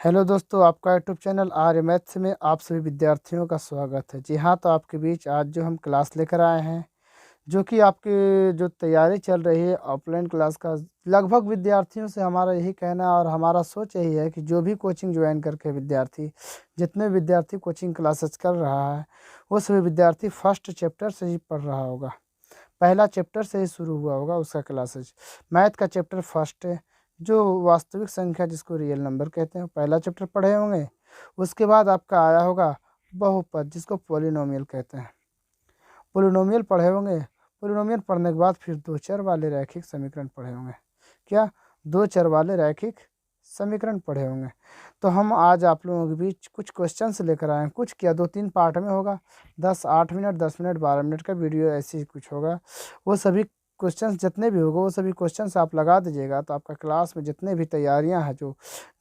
Hello दोस्तों, आपका YouTube channel आर्य maths में आप सभी विद्यार्थियों का स्वागत है। जी हाँ, तो आपके बीच आज जो हम क्लास लेकर आए हैं, जो कि आपकी जो तैयारी चल रही है ऑफलाइन क्लास का, लगभग विद्यार्थियों से हमारा यही कहना है और हमारा सोच यही है कि जो भी कोचिंग ज्वाइन करके विद्यार्थी, जितने विद्यार्थी कोचिंग क्लासेस कर रहा है, वो सभी विद्यार्थी फर्स्ट चैप्टर से ही पढ़ रहा होगा। पहला चैप्टर से ही शुरू हुआ होगा उसका क्लासेज। मैथ का चैप्टर फर्स्ट है, जो वास्तविक संख्या जिसको रियल नंबर कहते हैं, पहला चैप्टर पढ़े होंगे। उसके बाद आपका आया होगा बहुपद, जिसको पोलिनोमियल कहते हैं, पोलिनोमियल पढ़े होंगे। पोलिनोमियल पढ़ने के बाद फिर दो चर वाले रैखिक समीकरण पढ़े होंगे। क्या? दो चर वाले रैखिक समीकरण पढ़े होंगे। तो हम आज आप लोगों के बीच कुछ क्वेश्चंस लेकर आए हैं। कुछ क्या, 2-3 पार्ट में होगा, 10-8 मिनट, 10 मिनट, 12 मिनट का वीडियो ऐसे ही कुछ होगा। वो सभी क्वेश्चंस जितने भी होगा, वो सभी क्वेश्चंस आप लगा दीजिएगा, तो आपका क्लास में जितने भी तैयारियां हैं, जो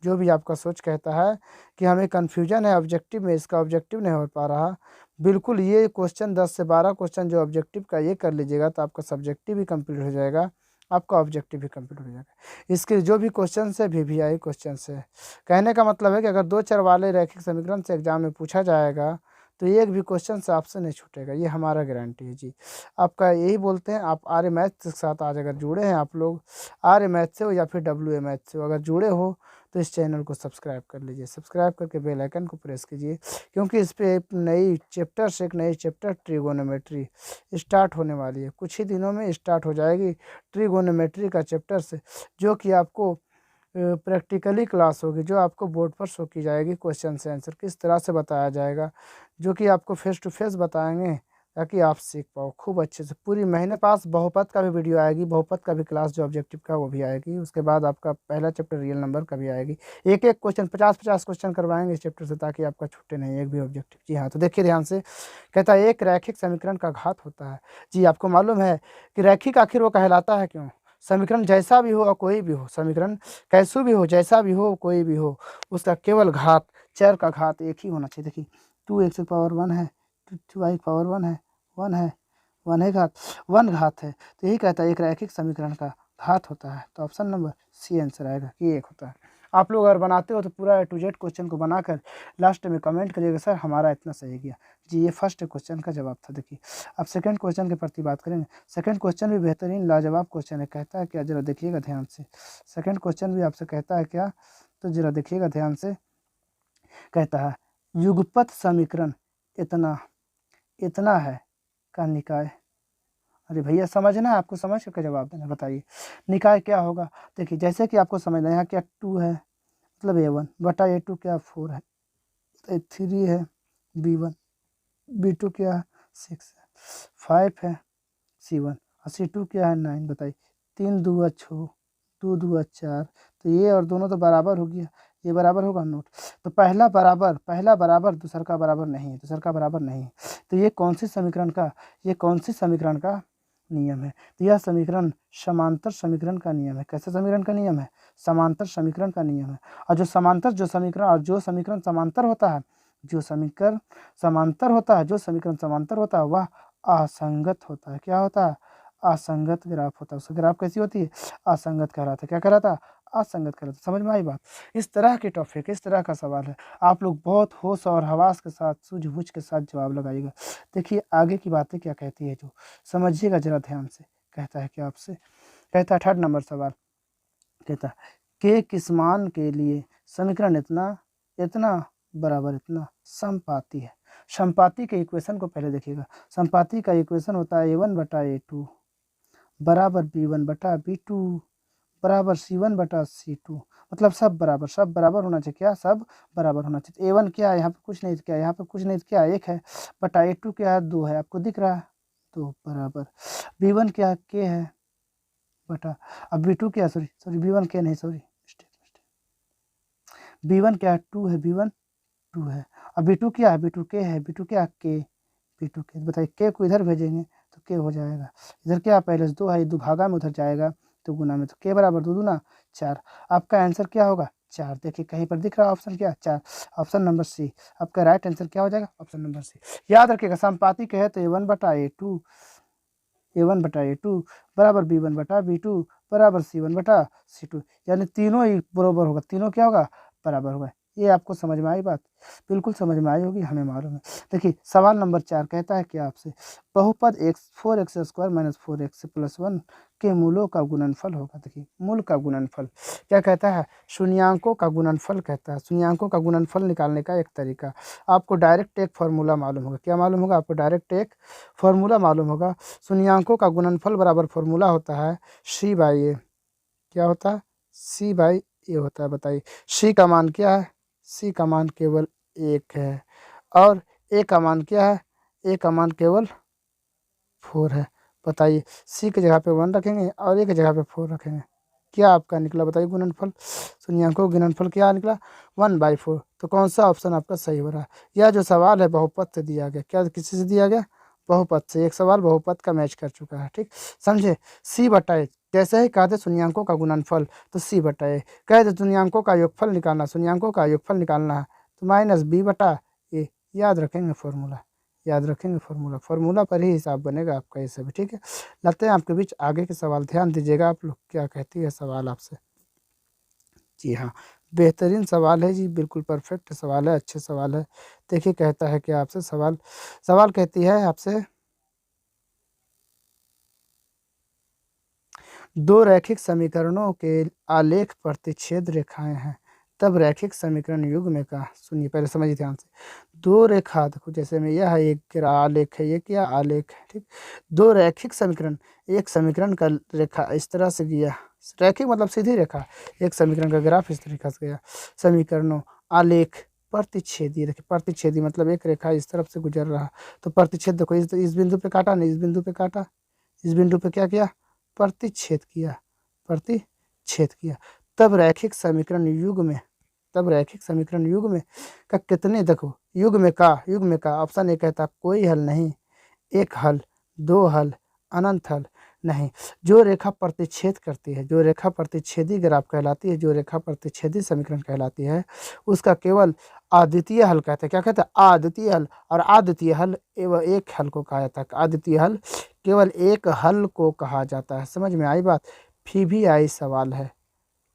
जो भी आपका सोच कहता है कि हमें कन्फ्यूजन है ऑब्जेक्टिव में, इसका ऑब्जेक्टिव नहीं हो पा रहा, बिल्कुल ये क्वेश्चन 10 से 12 क्वेश्चन जो ऑब्जेक्टिव का ये कर लीजिएगा, तो आपका सब्जेक्टिव भी कंप्लीट हो जाएगा, आपका ऑब्जेक्टिव भी कंप्लीट हो जाएगा। इसके जो भी क्वेश्चन है VVI क्वेश्चन है। कहने का मतलब है कि अगर दो चर वाले रैखिक समीकरण से एग्जाम में पूछा जाएगा, तो एक भी क्वेश्चन से आपसे नहीं छूटेगा, ये हमारा गारंटी है जी। आपका यही बोलते हैं। आप आर्य मैथ्स के साथ आज अगर जुड़े हैं, आप लोग आर्य मैथ्स से हो या फिर WA मैथ्स से हो, अगर जुड़े हो तो इस चैनल को सब्सक्राइब कर लीजिए। सब्सक्राइब करके बेल आइकन को प्रेस कीजिए, क्योंकि इस पे एक नई चैप्टर ट्रिगोनोमेट्री स्टार्ट होने वाली है। कुछ ही दिनों में स्टार्ट हो जाएगी ट्रिगोनोमेट्री का चैप्टर से, जो कि आपको प्रैक्टिकली क्लास होगी, जो आपको बोर्ड पर शो की जाएगी। क्वेश्चन से आंसर किस तरह से बताया जाएगा, जो कि आपको फेस टू फेस बताएंगे, ताकि आप सीख पाओ खूब अच्छे से। पूरी महीने पास बहुपद का भी वीडियो आएगी, बहुपद का भी क्लास जो ऑब्जेक्टिव का वो भी आएगी। उसके बाद आपका पहला चैप्टर रियल नंबर का भी आएगी। एक एक क्वेश्चन 50-50 क्वेश्चन करवाएंगे इस चैप्टर से, ताकि आपका छूटे नहीं एक भी ऑब्जेक्टिव। जी हाँ, तो देखिए ध्यान से। कहता है एक रैखिक समीकरण का घात होता है। जी, आपको मालूम है कि रैखिक आखिर वो कहलाता है क्यों? समीकरण जैसा भी हो और कोई भी हो, समीकरण कैसू भी हो, जैसा भी हो, कोई भी हो, उसका केवल घात, चर का घात एक ही होना चाहिए। देखिए 2x की पावर 1 है, 2y की पावर 1 है, 1 है, 1 है घात, 1 घात है। तो यही कहता है एक रैखिक समीकरण का घात होता है। तो ऑप्शन नंबर सी आंसर आएगा कि एक होता है। आप लोग अगर बनाते हो तो पूरा A to Z क्वेश्चन को बनाकर लास्ट में कमेंट करिएगा, सर हमारा इतना सही गया। जी, ये फर्स्ट क्वेश्चन का जवाब था। देखिए अब सेकंड क्वेश्चन के प्रति बात करेंगे। सेकंड क्वेश्चन भी बेहतरीन लाजवाब क्वेश्चन है। कहता है क्या, जरा देखिएगा ध्यान से। सेकंड क्वेश्चन भी आपसे कहता है क्या, तो जरा देखिएगा ध्यान से। कहता है युगपत समीकरण इतना इतना है का निकाय। अरे भैया समझना है, आपको समझ करके जवाब देना। बताइए निकाय क्या होगा। देखिए जैसे कि आपको समझना है, यहाँ क्या 2 है, मतलब A1 बटा A2 क्या 4 है, A3 है, B1, B2 क्या है 6 है, 5 है, C1, और C2 क्या है 9। बताइए 3 दूआ 6, 2 दूआ 4, तो ये और दोनों तो बराबर हो गया, ये बराबर होगा नोट। तो पहला बराबर दूसर का बराबर नहीं है, दूसर का बराबर नहीं है। तो ये कौन सी समीकरण का नियम है? तो यह समीकरण समांतर समीकरण का नियम है। कैसे समीकरण का नियम है? समांतर समीकरण का नियम है। और जो समीकरण समांतर होता है, जो समीकरण समांतर होता है वह असंगत होता है। क्या होता है? असंगत ग्राफ होता है। उसका ग्राफ कैसी होती है? असंगत कहलाता है। क्या कहलाता है? असंगत कहलाता है। समझ में आई बात? इस तरह के टॉपिक, इस तरह का सवाल है, आप लोग बहुत होश और हवास के साथ, सूझबूझ के साथ जवाब लगाइएगा। देखिए आगे की बातें क्या कहती है, जो समझिएगा जरा ध्यान से। कहता है कि आपसे, कहता है थर्ड नंबर सवाल, कहता है के किस मान के लिए समीकरण इतना इतना बराबर इतना समपाती है। समपाती के इक्वेशन को पहले देखिएगा। समपाती का इक्वेशन होता है A1 बटा A2 बराबर B1 बटा B2 बराबर C1 बटा C2। मतलब सब बराबर होना चाहिए। क्या? सब बराबर होना चाहिए। A1 क्या है? यहाँ पे कुछ नहीं, क्या यहाँ पे कुछ नहीं, क्या 1 है, बटा A2 क्या है? 2 है। आपको दिख रहा है? 2 बराबर B1 क्या? K है, बटा, अब B2 क्या, सॉरी B1 K नहीं, सॉरी B1 क्या है? 2 है, B1 2 है। अब B2 क्या है? B2 K है, B2 क्या? K, B2 K। बताइए K को इधर भेजेंगे तो K हो जाएगा। इधर क्या पहले से 2 है, 2 भागा में, उधर जाएगा तो गुना में, तो K बराबर 2 दूना 4। आपका आंसर क्या होगा? 4। देखिए कहीं पर दिख रहा है ऑप्शन क्या? 4। ऑप्शन नंबर सी आपका राइट आंसर क्या हो जाएगा? Option number C. याद रखिएगा संपाती कहे तो A1 बटा A2 बराबर B1 बटा B2 बराबर C1 बटा C2, यानी तीनों ही बराबर होगा। तीनों क्या होगा? बराबर होगा। ये आपको समझ में आई बात? बिल्कुल समझ में आई होगी, हमें मालूम है। देखिए सवाल नंबर 4 कहता है कि आपसे बहुपद x 4x square minus 4x plus 1 के मूलों का गुणनफल होगा। देखिए मूल का गुणनफल क्या कहता है? शून्यांकों का गुणनफल कहता है। शून्यांकों का गुणनफल निकालने का एक तरीका, आपको डायरेक्ट एक फार्मूला मालूम होगा। क्या मालूम होगा आपको? डायरेक्ट एक फार्मूला मालूम होगा। शून्यांकों का गुणनफल बराबर फार्मूला होता है c/a। क्या होता है? c/a होता है। बताइए c का मान क्या है? c का मान केवल 1 है और a का मान क्या है? a का मान केवल 4 है। बताइए c की जगह पे 1 रखेंगे और a की जगह पे 4 रखेंगे, क्या आपका निकला? बताइए गुणनफल। शून्यांकों का गुणनफल क्या निकला? 1/4। तो कौन सा ऑप्शन आपका सही हो रहा है? यह जो सवाल है बहुपद से दिया गया। क्या किसी से दिया गया? बहुपद से। एक सवाल बहुपद का मैच कर चुका है, ठीक समझे। c/a जैसे ही कहते शून्यांकों का गुणनफल तो c/a, कहते शून्यांकों का योगफल निकालना, शून्यांकों का योगफल निकालना है तो -b/a। याद रखेंगे फॉर्मूला, याद रखेंगे फॉर्मूला, फॉर्मूला पर ही हिसाब बनेगा आपका ये सब, ठीक है। लाते हैं आपके बीच आगे के सवाल, ध्यान दीजिएगा आप लोग क्या कहती है सवाल आपसे। जी हाँ, बेहतरीन सवाल है जी, बिल्कुल परफेक्ट सवाल है, अच्छे सवाल है। देखिए कहता है कि आपसे सवाल कहती है आपसे, दो रैखिक समीकरणों के आलेख प्रतिच्छेद रेखाएं हैं, तब रैखिक समीकरण युग्म का। सुनिए पहले समझिए ध्यान से। दो रेखा देखो, जैसे में यह एक आलेख है, ये क्या आलेख है, ठीक। दो रैखिक समीकरण, एक समीकरण का रेखा इस तरह से गया, रैखिक मतलब सीधी रेखा, एक समीकरण का ग्राफ इस तरीके से गया। समीकरणों आलेख प्रतिच्छेदी, देखिए प्रतिच्छेदी मतलब एक रेखा इस तरफ से गुजर रहा, तो प्रतिच्छेद देखो इस बिंदु पे काटा, नहीं इस बिंदु पे काटा, इस बिंदु पे क्या किया? प्रतिच्छेद किया, प्रतिच्छेद किया। तब रैखिक समीकरण युग्म, तब रैखिक समीकरण युग्म का कितने, देखो युग्म का ऑप्शन ए कहता कोई हल नहीं, एक हल, दो हल, अनंत हल नहीं। जो रेखा प्रतिच्छेद करती है, जो रेखा प्रतिच्छेदी ग्राफ कहलाती है, जो रेखा प्रतिच्छेदी समीकरण कहलाती है, उसका केवल अद्वितीय हल कहते हैं। क्या कहते हैं? अद्वितीय हल। और अद्वितीय हल एवं एक हल को कहा जाता है। अद्वितीय हल केवल एक हल को कहा जाता है। समझ में आई बात? PBI सवाल है,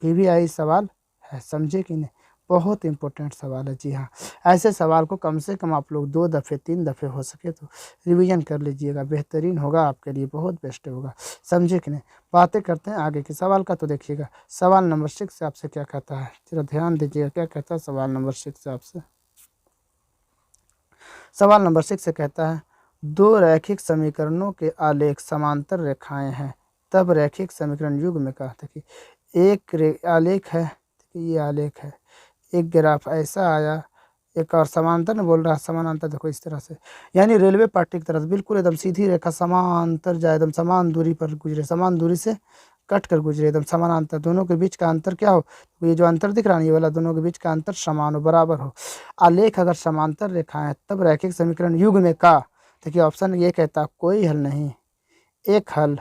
PBI सवाल है, समझे कि नहीं? बहुत इंपॉर्टेंट सवाल है। जी हाँ, ऐसे सवाल को कम से कम आप लोग 2 दफ़े 3 दफ़े हो सके तो रिवीजन कर लीजिएगा, बेहतरीन होगा आपके लिए, बहुत बेस्ट होगा, समझे कि नहीं। बातें करते हैं आगे के सवाल का, तो देखिएगा सवाल नंबर 6 से आपसे क्या कहता है, जरा ध्यान दीजिएगा क्या कहता है सवाल नंबर 6 से आपसे। सवाल नंबर 6 से कहता है, दो रैखिक समीकरणों के आलेख समांतर रेखाएं हैं, तब रैखिक समीकरण युग्म का। देखिए एक आलेख है, देखिए ये आलेख है, एक ग्राफ ऐसा आया, एक और समांतर में बोल रहा है, समानांतर देखो इस तरह से, यानी रेलवे पट्टी की तरह से बिल्कुल एकदम सीधी रेखा समांतर जाए, एकदम समान दूरी पर गुजरे, समान दूरी से कट कर गुजरे, एकदम समानांतर, दोनों के बीच का अंतर क्या हो? ये जो अंतर दिख रहा है ये वाला, दोनों के बीच का अंतर समान हो, बराबर हो। आलेख अगर समांतर रेखाएं तब रैखिक समीकरण युग्म का। देखिए ऑप्शन ये कहता कोई हल नहीं, एक हल,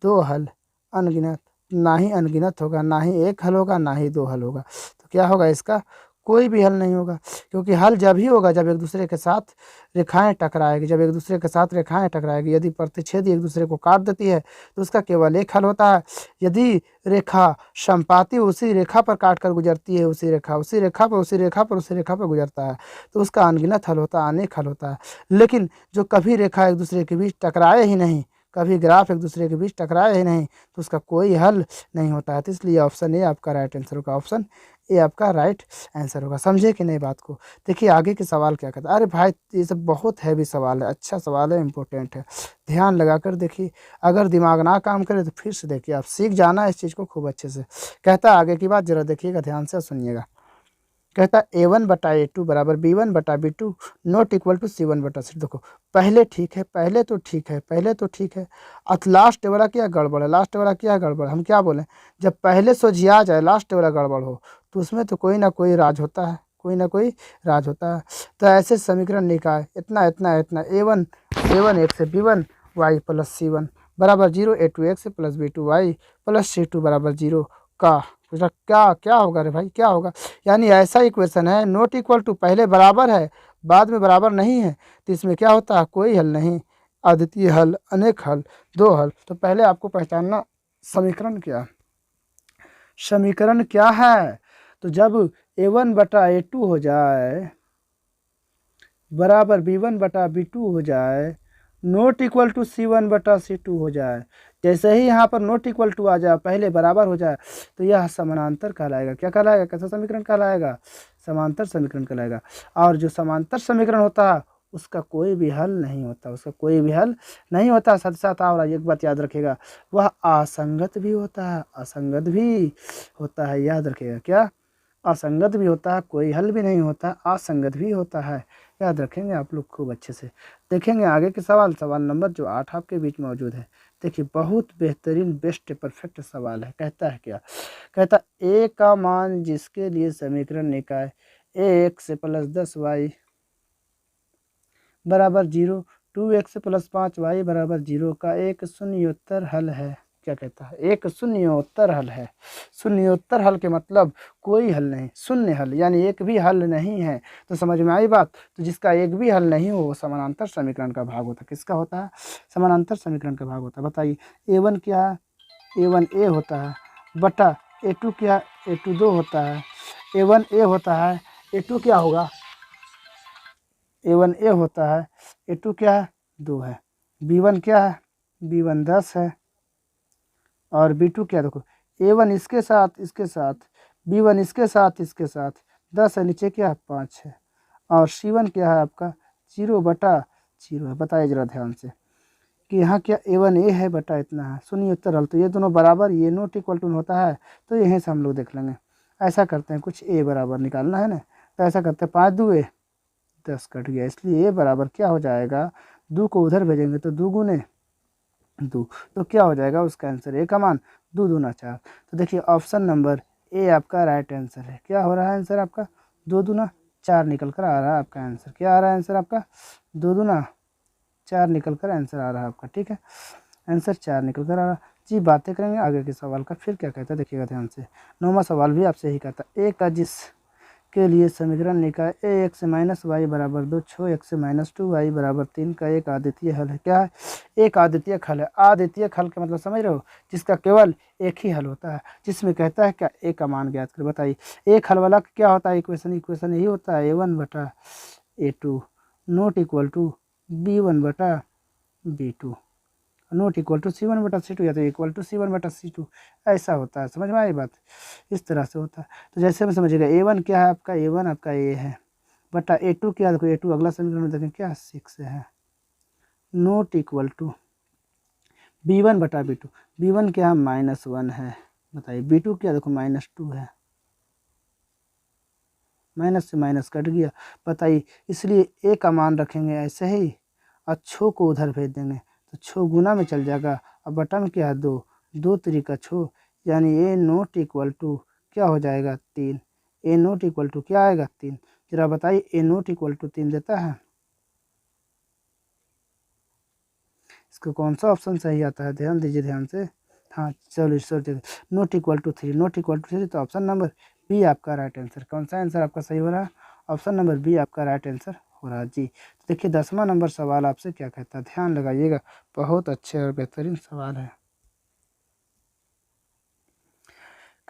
दो हल, अनगिनत। ना ही अनगिनत होगा, ना ही एक हल होगा, ना ही दो हल होगा, तो क्या होगा इसका? कोई भी हल नहीं होगा, क्योंकि हल जब ही होगा जब एक दूसरे के साथ रेखाएं टकराएगी, जब एक दूसरे के साथ रेखाएं टकराएगी। यदि प्रतिच्छेदी एक दूसरे को काट देती है तो उसका केवल एक हल होता है। यदि रेखा संपाती उसी रेखा पर काट कर गुजरती है, उसी रेखा पर गुजरता है, तो उसका अनगिनत हल होता है, अनेक हल होता है। लेकिन जो कभी रेखा एक दूसरे के बीच टकराए ही नहीं, कभी ग्राफ एक दूसरे के बीच टकराए ही नहीं, तो उसका कोई हल नहीं होता है। तो इसलिए ऑप्शन ए आपका राइट आंसर होगा, ऑप्शन ए आपका राइट आंसर होगा। समझे कि नहीं बात को? देखिए आगे के सवाल क्या कहता है। अरे भाई ये सब बहुत हैवी सवाल है, अच्छा सवाल है, इंपॉर्टेंट है, ध्यान लगा कर देखिए। अगर दिमाग ना काम करे तो फिर से देखिए, आप सीख जाना इस चीज़ को खूब अच्छे से। कहता है आगे की बात, जरा देखिएगा ध्यान से, सुनिएगा। कहता है A1/A2 बराबर B1/B2 not equal to C1/C। देखो पहले ठीक है, पहले तो ठीक है, पहले तो ठीक है, अब लास्ट वाला क्या गड़बड़ है, लास्ट वाला क्या गड़बड़, हम क्या बोलें, जब पहले सोझिया जाए लास्ट वाला गड़बड़ हो तो उसमें तो कोई ना कोई राज होता है, कोई ना कोई राज होता है। तो ऐसे समीकरण निकाय इतना इतना इतना A1 x से B1 y प्लस C1 बराबर 0, A2 x plus B2 y plus C2 बराबर 0 का क्या क्या होगा रे भाई, क्या होगा? यानी ऐसा इक्वेशन है, नॉट इक्वल टू पहले बराबर है बाद में बराबर नहीं है, तो इसमें क्या होता है? कोई हल नहीं, अद्वितीय हल, अनेक हल, दो हल। तो पहले आपको पहचानना समीकरण क्या, समीकरण क्या है। तो जब A1 बटा A2 हो जाए बराबर B1 बटा B2 हो जाए, नॉट इक्वल टू C1 बटा C2 हो जाए। जैसे ही यहाँ पर नॉट इक्वल टू आ जाए, पहले बराबर हो जाए, तो यह समानांतर कहलाएगा। क्या कहलाएगा? कैसा समीकरण कहलाएगा? समांतर समीकरण कहलाएगा। और जो समांतर समीकरण होता है उसका कोई भी हल नहीं होता, उसका कोई भी हल नहीं होता। साथ साथ और एक बात याद रखिएगा, वह असंगत भी होता है, असंगत भी होता है, याद रखिएगा। क्या? असंगत भी होता है, कोई हल भी नहीं होता, असंगत भी होता है। याद रखेंगे आप लोग खूब अच्छे से। देखेंगे आगे के सवाल, सवाल नंबर जो 8 आपके बीच मौजूद है। देखिए बहुत बेहतरीन बेस्ट परफेक्ट सवाल है। कहता है क्या? कहता ए का मान जिसके लिए समीकरण निकाय ए एक्स प्लस 10y बराबर 0, 2x प्लस 5y बराबर 0 का एक शून्योत्तर हल है। क्या कहता है? एक शून्योत्तर हल है। शून्योत्तर हल के मतलब कोई हल नहीं, शून्य हल, यानी एक भी हल नहीं है। तो समझ में आई बात? तो जिसका एक भी हल नहीं हो वो समानांतर समीकरण का भाग होता है। किसका होता है? समानांतर समीकरण का भाग होता है। बताइए A1 क्या है? A1 A होता है बटा A2 क्या? A2 2 होता है। A1 A होता है, A2 क्या होगा? A1 A होता है, A2 क्या है? 2 है। B1 क्या है? B1 10 है। और B2 क्या? देखो A1 इसके साथ इसके साथ, B1 इसके साथ इसके साथ, 10 है, नीचे क्या है? 5 है। और C1 क्या है आपका? 0 बटा 0 है। बताइए जरा ध्यान से कि यहाँ क्या A1 A है बटा इतना है। सुनिए उत्तर हल, तो ये दोनों बराबर, ये नॉट इक्वल टू होता है, तो यहीं से हम लोग देख लेंगे। ऐसा करते हैं, कुछ A बराबर निकालना है ना, तो ऐसा करते हैं 5 दूए 10 कट गया, इसलिए A बराबर क्या हो जाएगा? 2 को उधर भेजेंगे तो 2 गुने 2, तो क्या हो जाएगा उसका आंसर? A का मान 2 दूना 4। तो देखिए ऑप्शन नंबर A आपका राइट आंसर है। क्या हो रहा है आंसर आपका? 2 दूना 4 निकल कर आ रहा है आपका आंसर। क्या आ रहा है आंसर आपका? 2 दूना 4 निकल कर आंसर आ रहा है आपका। ठीक है, आंसर 4 निकल कर आ रहा। जी बातें करेंगे आगे के सवाल का। फिर क्या कहता है देखिएगा ध्यान से। 9वां सवाल भी आपसे ही कहता है। ए का जिस के लिए समीकरण निकाय ए एक्स माइनस वाई बराबर 2, 6x माइनस 2y बराबर 3 का एक आदितीय हल है। क्या है? एक आदितीय हल है। आदितीय हल का मतलब समझ रहे हो? जिसका केवल एक ही हल होता है, जिसमें कहता है क्या? ए का मान ज्ञात कर। बताइए एक हल वाला क्या होता है? इक्वेशन, इक्वेशन यही होता है A1 बटा A2 not equal to B1 बटा B2 not equal to C1 बटा C2 या तो इक्वल टू C1 बटा C2। ऐसा होता है, समझ में आई बात? इस तरह से होता है। तो जैसे में समझिएगा A1 क्या है आपका? A1 आपका A है बटा A2 क्या? देखो A2 अगला समीकरण में देखें क्या 6 है, नॉट इक्वल टू B1 बटा B2। B1 क्या है? -1 है। बताइए B2 क्या? देखो -2 है, माइनस से माइनस कट गया। बताइए इसलिए ए का मान रखेंगे ऐसे ही और छो को उधर भेज देंगे तो छो गुना में चल जाएगा। अब बटा में क्या है? 2, 2 तरीका छो, यानी ए नॉट इक्वल टू क्या हो जाएगा? 3। ए नॉट इक्वल टू क्या आएगा? 3। जरा बताइए ए नॉट इक्वल टू 3 देता है? इसका कौन सा ऑप्शन सही आता है? ध्यान दीजिए ध्यान से। हाँ चलो सोचिए, not equal to 3, not equal to 3, तो ऑप्शन नंबर बी आपका राइट आंसर। कौन सा आंसर आपका सही हो रहा है? ऑप्शन नंबर बी आपका राइट आंसर हो रहा है जी। तो देखिए 10वां नंबर सवाल आपसे क्या कहता है, ध्यान लगाइएगा, बहुत अच्छे और बेहतरीन सवाल है।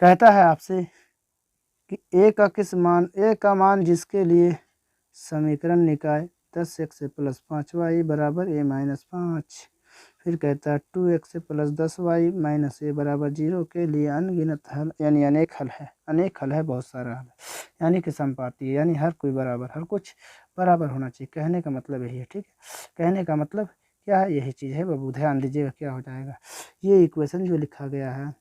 कहता है आपसे कि ए का मान जिसके लिए समीकरण निकाय 10x प्लस 5y बराबर a माइनस 5। फिर कहता है 2x प्लस 10y माइनस ए बराबर 0 के लिए अनगिनत हल, यानी अनेक हल है। अनेक हल है, बहुत सारा हल है, यानी कि संपाती है, यानी हर कोई बराबर, हर कुछ बराबर होना चाहिए। कहने का मतलब यही है। ठीक है, कहने का मतलब क्या है? यही चीज़ है बाबू। ध्यान दीजिएगा क्या हो जाएगा। ये इक्वेशन जो लिखा गया है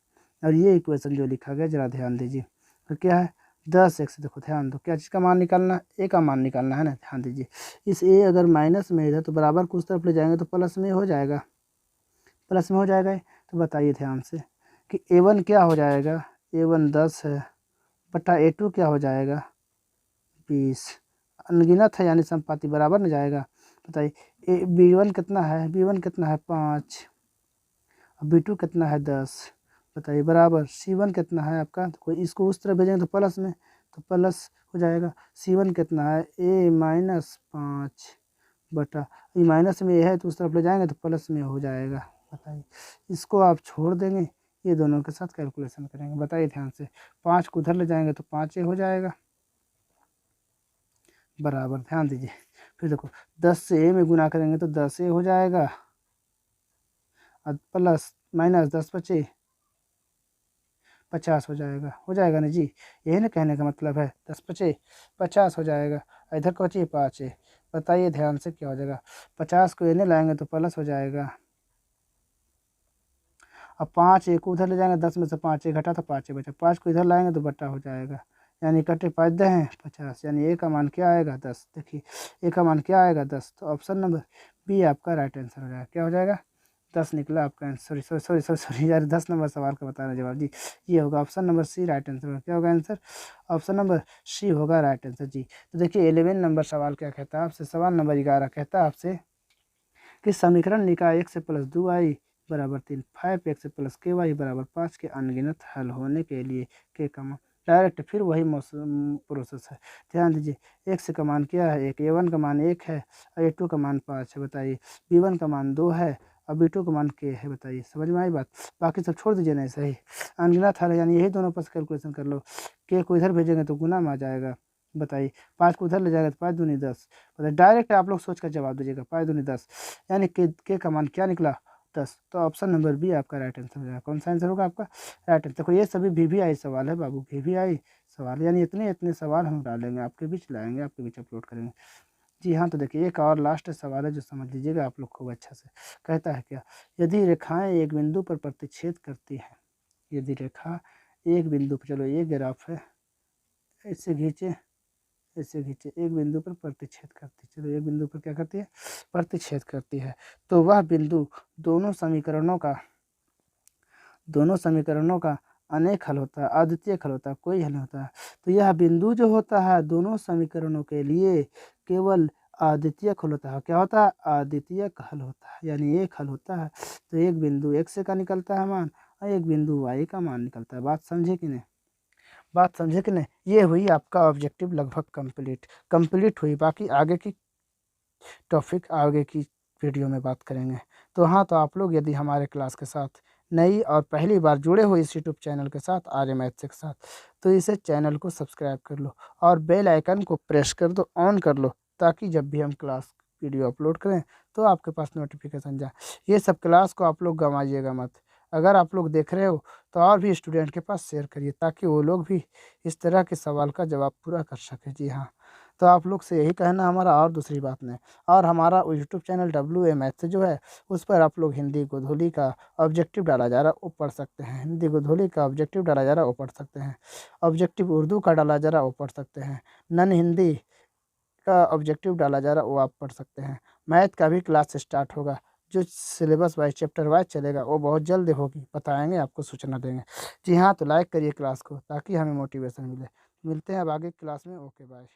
और ये इक्वेशन जो लिखा गया, जरा ध्यान दीजिए। तो क्या है? 10x, देखो ध्यान दो, क्या चीज़ का मान निकालना? ए का मान निकालना है ना। ध्यान दीजिए, इस ए अगर माइनस में इधर तो बराबर को उस तरफ ले जाएंगे तो प्लस में हो जाएगा, प्लस में हो जाएगा। तो बताइए ध्यान से कि A1 क्या हो जाएगा? A1 10 है बटा A2 क्या हो जाएगा? 20। अनगिनत है यानी संपाती, बराबर में जाएगा। बताइए B1 कितना है? B1 कितना है? 5। और B2 कितना है? 10। बताइए बराबर C1 कितना है आपका? तो कोई इसको उस तरफ भेजेंगे तो प्लस में, तो प्लस हो जाएगा। C1 कितना है? A माइनस 5 बटा, ये माइनस में ये है तो उस तरफ ले जाएंगे तो प्लस में हो जाएगा। बताइए इसको आप छोड़ देंगे, ये दोनों के साथ कैलकुलेशन करेंगे। बताइए ध्यान से, 5 को उधर ले जाएंगे तो 5 ए हो जाएगा, बराबर, ध्यान दीजिए। फिर देखो 10 से ए में गुना करेंगे तो 10a हो जाएगा और प्लस माइनस 10 बचे 50 हो जाएगा ना जी। यही ना कहने का मतलब है, 10 बचे 50 हो जाएगा। इधर को बची 5a। बताइए ध्यान से क्या हो जाएगा। 50 को एने लाएंगे तो प्लस हो जाएगा। अब 5a को उधर ले जाएंगे, 10 में से 5a घटा तो 5a बचा। 5 को इधर लाएंगे तो बट्टा हो जाएगा। यानी इकट्ठे 5 दे हैं 50, यानी ए का मान क्या आएगा 10। देखिए ए का मान क्या आएगा 10। तो ऑप्शन नंबर बी आपका राइट आंसर हो जाएगा। क्या हो जाएगा 10 निकला आपका answer. Sorry sorry sorry sorry sorry यार, 10 नंबर सवाल का बताना जवाब जी। ये होगा option number C right answer. क्या होगा आंसर? ऑप्शन नंबर सी होगा राइट आंसर जी। तो देखिए 11 नंबर सवाल क्या कहता है आपसे। सवाल नंबर 11 कहता है आपसे कि समीकरण निकाय x से प्लस 2y बराबर 3, 5x प्लस ky बराबर 5 के अनगिनत हल होने के लिए के का मान। डायरेक्ट फिर वही मौसम प्रोसेस है। ध्यान दीजिए x का मान क्या है, एक a1 का मान 1 है और a2 का मान 5 है। बताइए b1 का मान 2 है और b2 का मान k है। बताइए समझ में आई बात? बाकी सब छोड़ दीजिए ना, सही अनगिनत हल है, यानी यही दोनों पास कैलकुलेशन कर लो। k को इधर भेजेंगे तो गुना में आ जाएगा। बताइए 5 को उधर ले जाएगा तो 5 दूनी 10। बताइए डायरेक्ट आप लोग सोच कर जवाब दीजिएगा। 5 दूनी 10 यानी के का मान क्या निकला 10। तो ऑप्शन नंबर बी आपका राइट आंसर हो जाएगा। कौन सा आंसर होगा आपका? Right answer. देखो ये सभी VVI सवाल है बाबू, VVI सवाल, यानी इतने इतने सवाल हम डालेंगे आपके बीच, लाएंगे आपके बीच अपलोड करेंगे। जी हाँ, तो देखिए एक और लास्ट सवाल है जो समझ लीजिएगा आप लोग खूब अच्छा से। कहता है क्या, यदि रेखाएं एक बिंदु पर प्रतिच्छेद करती हैं, यदि रेखा एक बिंदु पर, चलो ये ग्राफ है, इससे खींचे ऐसे खींचे, एक बिंदु पर प्रतिच्छेद करती है। चलो एक बिंदु पर क्या करती है? प्रतिच्छेद करती है। तो वह बिंदु दोनों समीकरणों का अनेक हल होता है, अद्वितीय हल होता है, कोई हल नहीं होता है। तो यह बिंदु जो होता है दोनों समीकरणों के लिए केवल अद्वितीय हल होता है। क्या होता है? अद्वितीय हल होता है, यानी एक हल होता है। तो एक बिंदु x का निकलता है मान और एक बिंदु y का मान निकलता है। बात समझे कि नहीं? बात समझे कि नहीं? ये हुई आपका ऑब्जेक्टिव लगभग कंप्लीट हुई। बाकी आगे की टॉपिक आगे की वीडियो में बात करेंगे। तो हाँ, तो आप लोग यदि हमारे क्लास के साथ नई और पहली बार जुड़े हो इस यूट्यूब चैनल के साथ, आर्य मैथ्स के साथ, तो इसे चैनल को सब्सक्राइब कर लो और बेल आइकन को प्रेस कर दो, ऑन कर लो, ताकि जब भी हम क्लास वीडियो अपलोड करें तो आपके पास नोटिफिकेशन जाए। ये सब क्लास को आप लोग गंवाइएगा मत। अगर आप लोग देख रहे हो तो और भी स्टूडेंट के पास शेयर करिए, ताकि वो लोग भी इस तरह के सवाल का जवाब पूरा कर सके। जी हाँ, तो आप लोग से यही कहना हमारा, और दूसरी बात नहीं। और हमारा यूट्यूब चैनल WA मैथ्स जो है, उस पर आप लोग हिंदी गोधूली का ऑब्जेक्टिव डाला जा रहा है वो पढ़ सकते हैं। हिंदी गोधूली का ऑब्जेक्टिव डाला जा रहा है वो पढ़ सकते हैं। ऑब्जेक्टिव उर्दू का डाला जा रहा है वो पढ़ सकते हैं। नन हिंदी का ऑब्जेक्टिव डाला जा रहा है वो आप पढ़ सकते हैं। मैथ का भी क्लास स्टार्ट होगा, जो सिलेबस वाइज चैप्टर वाइज चलेगा वो बहुत जल्द होगी, बताएंगे आपको, सूचना देंगे। जी हाँ, तो लाइक करिए क्लास को ताकि हमें मोटिवेशन मिले। मिलते हैं अब आगे क्लास में। Okay bye.